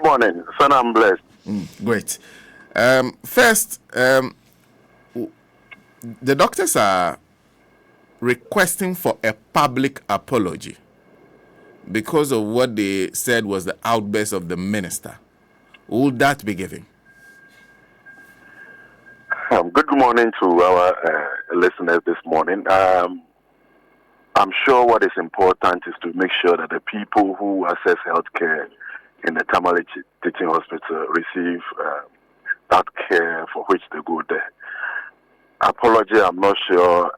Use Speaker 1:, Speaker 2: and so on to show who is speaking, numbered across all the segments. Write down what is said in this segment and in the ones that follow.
Speaker 1: Good morning, son. I'm blessed.
Speaker 2: Great. First, the doctors are requesting for a public apology because of what they said was the outburst of the minister. Will that be given?
Speaker 1: Good morning to our listeners this morning. I'm sure what is important is to make sure that the people who access healthcare in the Tamale Teaching Hospital receive that care for which they go there. Apology, I'm not sure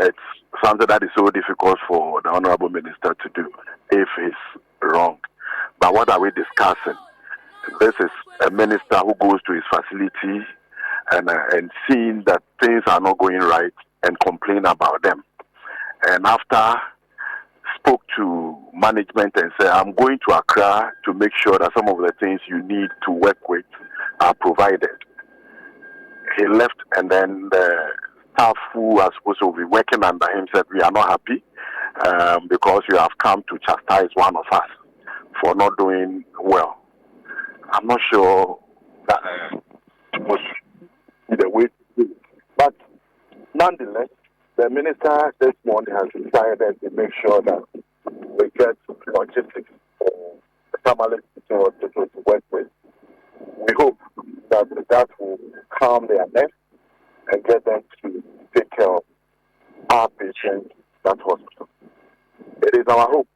Speaker 1: it's something that is so difficult for the Honorable Minister to do if it's wrong. But what are we discussing? This is a minister who goes to his facility and seeing that things are not going right and complain about them. And after spoke to management and said, I'm going to Accra to make sure that some of the things you need to work with are provided. He left, and then the staff who are supposed to be working under him said, we are not happy because you have come to chastise one of us for not doing well. I'm not sure that was the way to do it. But nonetheless, the minister this morning has decided to make sure that we get logistics for the Tamale Teaching Hospital to work with. We hope that will calm their nerves and get them to take care of our patients at hospital. It is our hope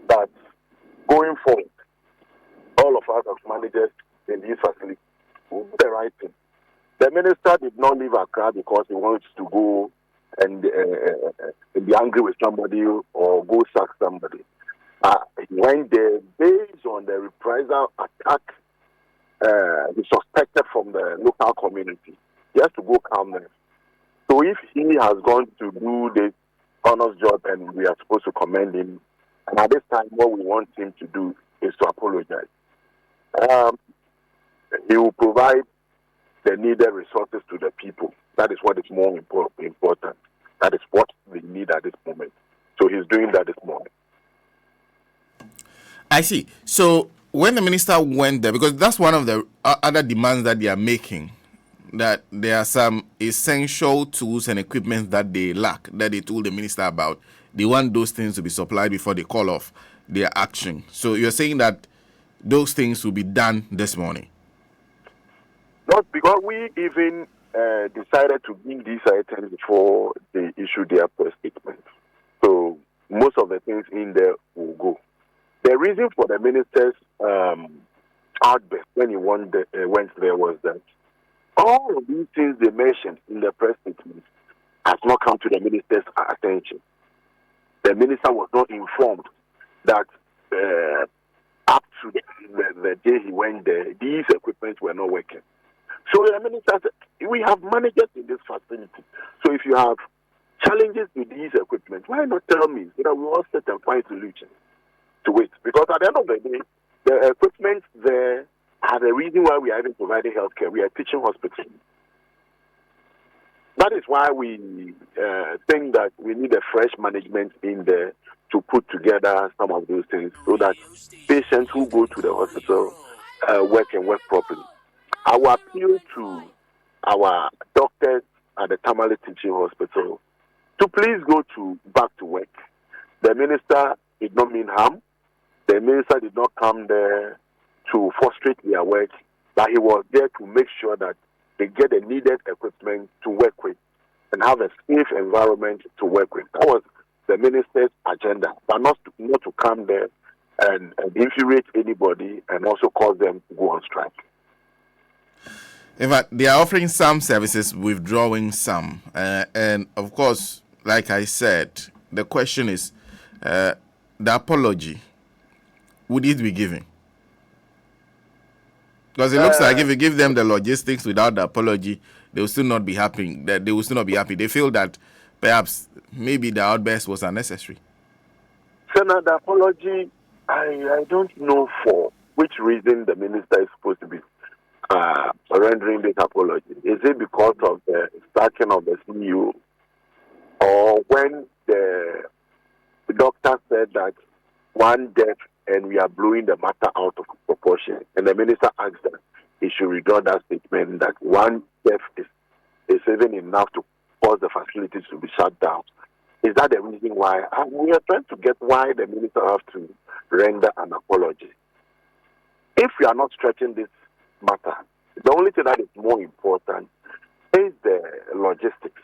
Speaker 1: that going forward, all of us as managers in these facilities will do the right thing. The minister did not leave Accra because he wants to go and be angry with somebody or go sack somebody. He went there based on the reprisal attack he suspected from the local community. He has to go calm them. So if he has gone to do this honest job and we are supposed to commend him, and at this time what we want him to do is to apologize. He will provide the needed resources to the people. That is what is more important. That is what we need at this moment. So he's doing that this morning.
Speaker 2: I see. So when the minister went there, because that's one of the other demands that they are making, that there are some essential tools and equipment that they lack, that they told the minister about. They want those things to be supplied before they call off their action. So you're saying that those things will be done this morning?
Speaker 1: Not because we even decided to bring these items before they issue their press statement. So most of the things in there will go. The reason for the minister's outburst when he went there was that all of these things they mentioned in the press statement has not come to the minister's attention. The minister was not informed that up to the day he went there, these equipment were not working. So the minister said, we have managers in this facility. So if you have challenges with these equipment, why not tell me so that we all set and find solutions to it? Because at the end of the day, the equipment there are the reason why we are even providing healthcare. We are teaching hospitals. That is why we think that we need a fresh management in there to put together some of those things so that patients who go to the hospital work properly. I will appeal to our doctors at the Tamale Teaching Hospital to please go back to work. The minister did not mean harm. The minister did not come there to frustrate their work, but he was there to make sure that they get the needed equipment to work with and have a safe environment to work with. That was the minister's agenda, but not to come there and infuriate anybody and also cause them to go on strike.
Speaker 2: In fact, they are offering some services, withdrawing some. And of course, like I said, the question is the apology. Would it be given? Because it looks like if you give them the logistics without the apology, they will still not be happy. They will still not be happy. They feel that perhaps maybe the outburst was unnecessary.
Speaker 1: Senator, the apology, I don't know for which reason the minister is supposed to be rendering this apology. Is it because of the sacking of the CEO, or when the doctor said that one death and we are blowing the matter out of proportion. And the minister asked that he should withdraw that statement that one death is even enough to cause the facilities to be shut down. Is that the reason why? And we are trying to get why the minister has to render an apology. If we are not stretching this matter, the only thing that is more important is the logistics.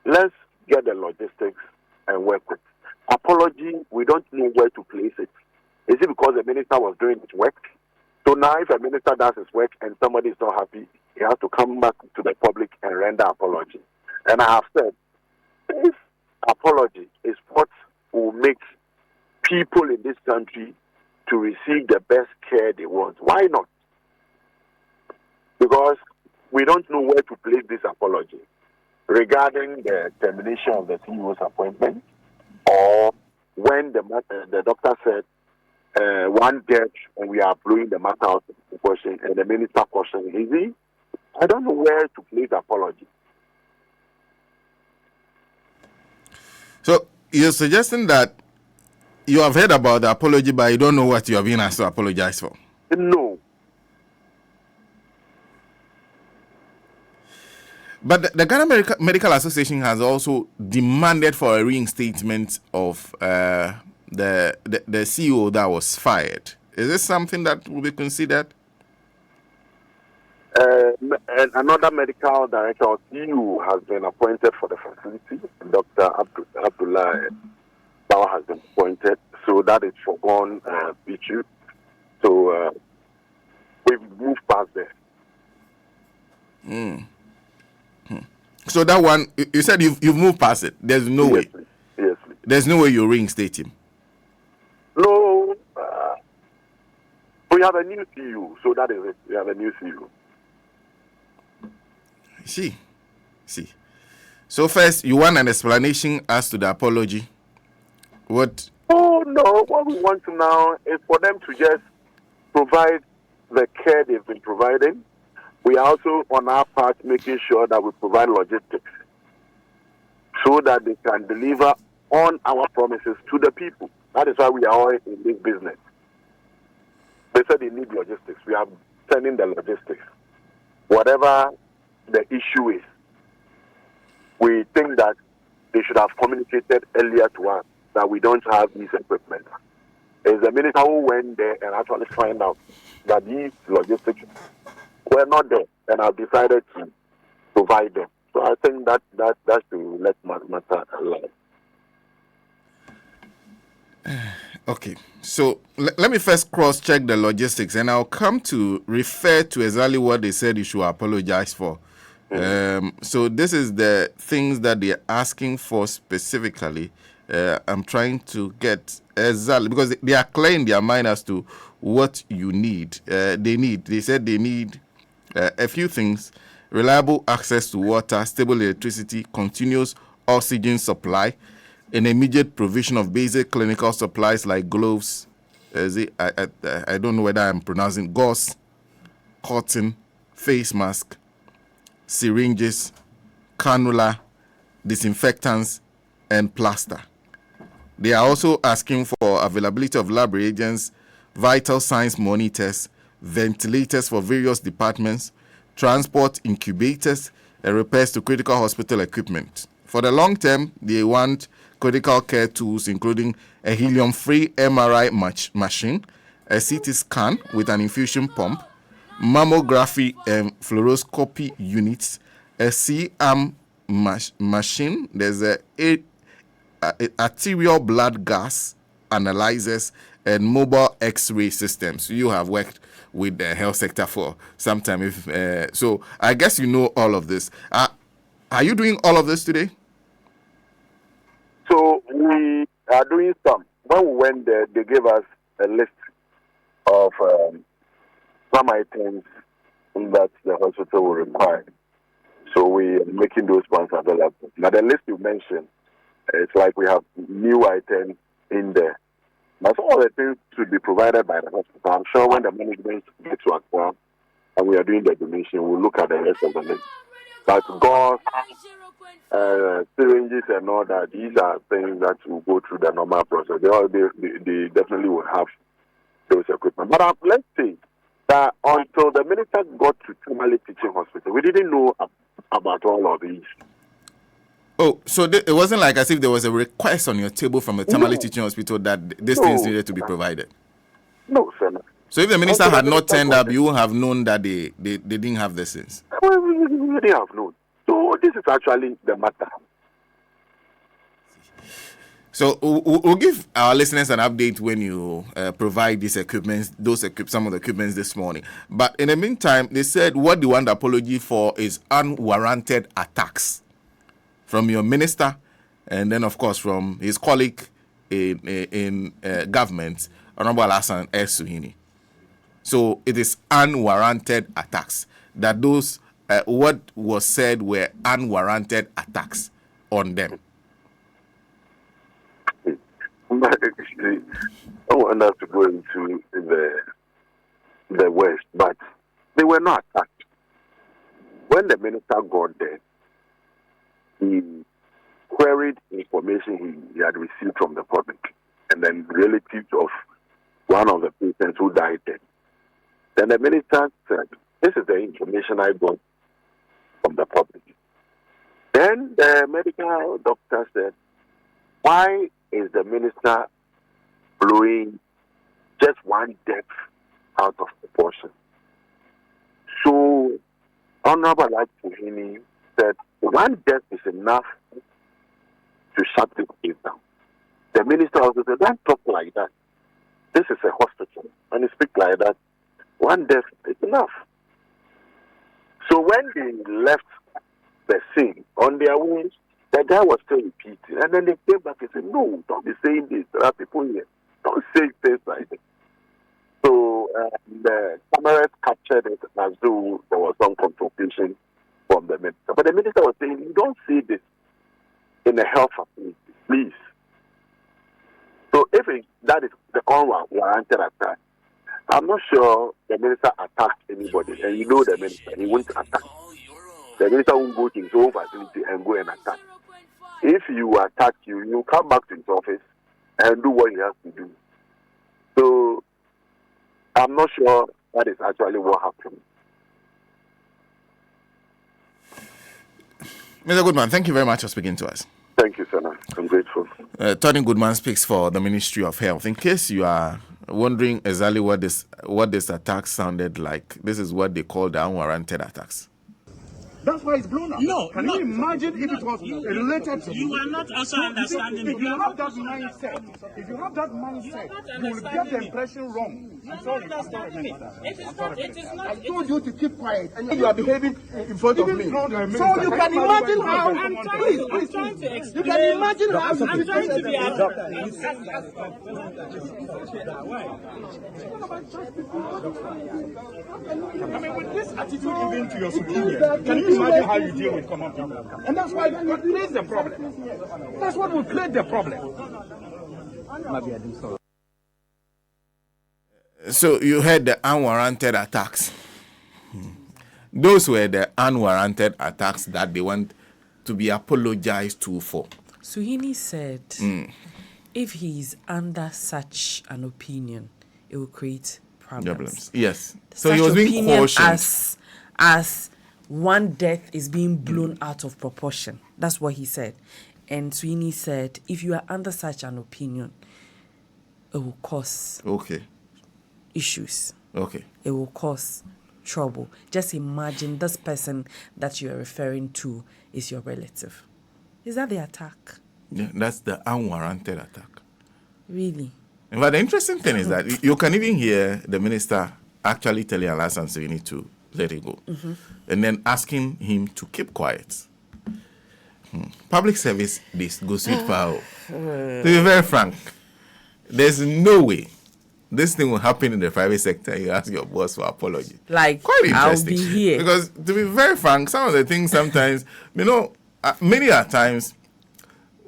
Speaker 1: Let's get the logistics and work with. Apology, we don't know where to place it. Is it because the minister was doing his work? So now if a minister does his work and somebody is not happy, he has to come back to the public and render apology. And I have said, if apology is what will make people in this country to receive the best care they want, why not? Because we don't know where to place this apology regarding the termination of the CEO's appointment, or when the doctor said one death and we are blowing the matter out of proportion, and the minister cautioned, is he? I don't know where to place apology.
Speaker 2: So you're suggesting that you have heard about the apology, but you don't know what you have been asked to apologize for?
Speaker 1: No.
Speaker 2: But the Ghana Medical Association has also demanded for a reinstatement of the CEO that was fired. Is this something that will be considered?
Speaker 1: Another medical director or CEO has been appointed for the facility. Dr. Abdullah Bawa has been appointed. So that is foregone issue. So we've moved past there.
Speaker 2: So that one, you said you've moved past it. There's no way.
Speaker 1: Please. Yes, please.
Speaker 2: There's no way you reinstate him.
Speaker 1: No. We have a new CEO. So that is it. We have a new CEO.
Speaker 2: See. So first, you want an explanation as to the apology. What?
Speaker 1: Oh, no. What we want to now is for them to just provide the care they've been providing. We are also, on our part, making sure that we provide logistics so that they can deliver on our promises to the people. That is why we are all in this business. They said they need logistics. We are sending the logistics. Whatever the issue is, we think that they should have communicated earlier to us that we don't have these equipment. It's the minister who went there and actually find out that these logistics were not there, and I've decided to provide them. So I think that should let matter alone.
Speaker 2: Okay, so let me first cross-check the logistics, and I'll come to refer to exactly what they said you should apologize for. So this is the things that they're asking for specifically. I'm trying to get exactly, because they are clear in their mind as to what you need. They said they need a few things: reliable access to water, stable electricity, continuous oxygen supply, an immediate provision of basic clinical supplies like gloves. I don't know whether I'm pronouncing gauze, cotton, face mask, syringes, cannula, disinfectants, and plaster. They are also asking for availability of lab reagents, vital signs monitors, ventilators for various departments, transport incubators, and repairs to critical hospital equipment. For the long term, they want critical care tools, including a helium-free MRI machine, a CT scan with an infusion pump, mammography and fluoroscopy units, a CM machine. There's a arterial blood gas analyzers and mobile X-ray systems. You have worked with the health sector for some time. So I guess you know all of this. Are you doing all of this today?
Speaker 1: So we are doing some. When we went there, they gave us a list of some items that the hospital will require. So we are making those ones available. Now the list you mentioned, it's like we have new items in there. That's all the things should be provided by the hospital. I'm sure when the management gets to Accra and we are doing the donation, we'll look at the rest of the list. But God, syringes and all that. These are things that will go through the normal process. They definitely will have those equipment. But let's say that until the minister got to Tamale Teaching Hospital, we didn't know about all of these.
Speaker 2: Oh, so it wasn't like as if there was a request on your table from a Tamale Teaching Hospital that these things needed to be provided?
Speaker 1: No, sir.
Speaker 2: So if the minister had not turned up, you would have known that they didn't have the things?
Speaker 1: Well, we didn't have known. So this is actually the matter.
Speaker 2: So we'll give our listeners an update when you provide these equipments, some of the equipments this morning. But in the meantime, they said what they want apology for is unwarranted attacks from your minister, and then of course from his colleague in government, Honorable Hassan S. Suhuyini. So it is unwarranted attacks. That those what was said were unwarranted attacks on them.
Speaker 1: I want us to go into the West, but they were not attacked. When the minister got there, he queried information he had received from the public, and then relatives of one of the patients who died there. Then the minister said, "This is the information I got from the public." Then the medical doctor said, "Why is the minister blowing just one death out of proportion?" So Honorable Suhuyini said, one death is enough to shut this case down. The minister also said, "Don't talk like that. This is a hospital. When you speak like that, one death is enough." So when they left the scene on their own, the guy was still repeating. And then they came back and said, "No, don't be saying this. There are people here. Don't say things like this." So the cameras captured it as though there was some confrontation from the minister. But the minister was saying, "You don't say this in a health facility, please." So if that is the unwarranted attack, I'm not sure the minister attacked anybody. And you know the minister, he won't attack. The minister won't go to his own facility and go and attack. If you attack you come back to his office and do what you have to do. So I'm not sure that is actually what happened.
Speaker 2: Mr. Goodman, thank you very much for speaking to us.
Speaker 1: Thank you, Senna. I'm grateful.
Speaker 2: Tony Goodman speaks for the Ministry of Health. In case you are wondering exactly what this attack sounded like, this is what they call the unwarranted attacks.
Speaker 3: That's why it's blown up.
Speaker 4: No,
Speaker 3: Can you imagine if it was related to
Speaker 4: you are not also understanding.
Speaker 3: If you have that mindset, you will get the impression wrong.
Speaker 4: I'm sorry. It is not.
Speaker 3: I told you to keep quiet, and you are behaving in front of me. So you can imagine how.
Speaker 4: I'm trying to explain.
Speaker 3: You can imagine how.
Speaker 4: I'm trying to be
Speaker 3: I mean, with this attitude even to your superior, can you imagine how you deal with common people? And that's why it creates the problem. That's what will create the problem.
Speaker 2: So you heard the unwarranted attacks. Those were the unwarranted attacks that they want to be apologized to for.
Speaker 5: Suhuyini said, if he's under such an opinion, it will create problems.
Speaker 2: Yes. So
Speaker 5: Such
Speaker 2: he was being cautioned.
Speaker 5: as one death is being blown out of proportion. That's what he said. And Suhuyini said, if you are under such an opinion, it will cause issues.
Speaker 2: Okay.
Speaker 5: It will cause trouble. Just imagine this person that you are referring to is your relative. Is that the attack?
Speaker 2: Yeah, that's the unwarranted attack.
Speaker 5: Really?
Speaker 2: But the interesting thing is that you can even hear the minister actually telling Hassan Suhuyini to let it go. And then asking him to keep quiet. Public service, this goes with power. To be very frank, there's no way this thing will happen in the private sector. You ask your boss for apology.
Speaker 5: Like,
Speaker 2: quite interesting.
Speaker 5: I'll be here.
Speaker 2: Because to be very frank, some of the things sometimes, many a times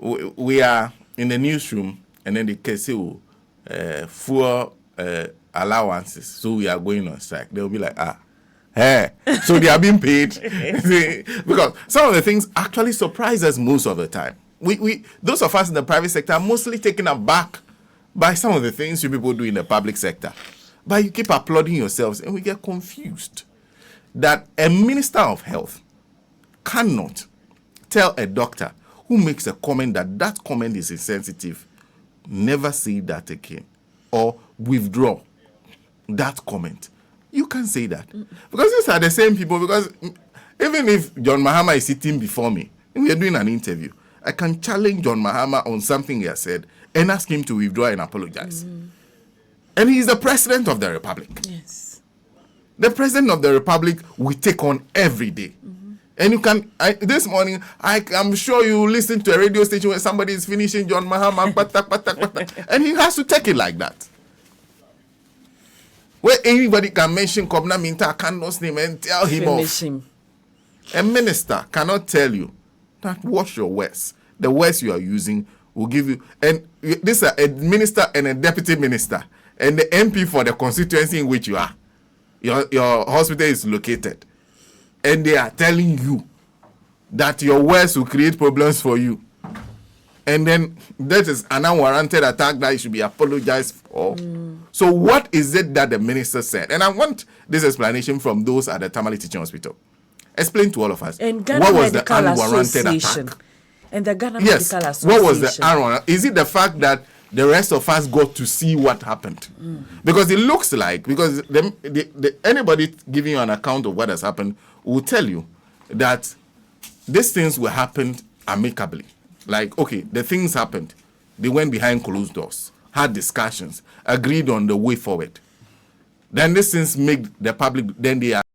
Speaker 2: we are in the newsroom and then they say, fuel allowances, so we are going on strike. They'll be like, So they are being paid. Because some of the things actually surprise us most of the time. We those of us in the private sector are mostly taken aback by some of the things you people do in the public sector. But you keep applauding yourselves and we get confused that a minister of health cannot tell a doctor who makes a comment that comment is insensitive, never say that again, or withdraw that comment. You can't say that. Because these are the same people, because even if John Mahama is sitting before me and we are doing an interview, I can challenge John Mahama on something he has said and ask him to withdraw and apologize. And he is the president of the republic.
Speaker 5: Yes.
Speaker 2: The president of the republic we take on every day. And you can, this morning, I'm sure you listen to a radio station where somebody is finishing John Mahama, and he has to take it like that. Where anybody can mention Kobna Minta Kando's name and tell him off. A minister cannot tell you that wash your words. The words you are using will give you, and this is a minister and a deputy minister and the MP for the constituency in which you are. Your hospital is located. And they are telling you that your words will create problems for you. And then that is an unwarranted attack that you should be apologized for. So what is it that the minister said? And I want this explanation from those at the Tamale Teaching Hospital. Explain to all of us.
Speaker 5: And Ghana
Speaker 2: what was
Speaker 5: Medical
Speaker 2: the unwarranted
Speaker 5: Association.
Speaker 2: attack?
Speaker 5: And the Ghana
Speaker 2: Yes.
Speaker 5: Medical Association.
Speaker 2: What was the unwarranted? Is it the fact that the rest of us got to see what happened? Because it looks like, because anybody giving you an account of what has happened will tell you that these things were happened amicably. Like, okay, the things happened. They went behind closed doors, had discussions, agreed on the way forward. Then these things make the public, then they are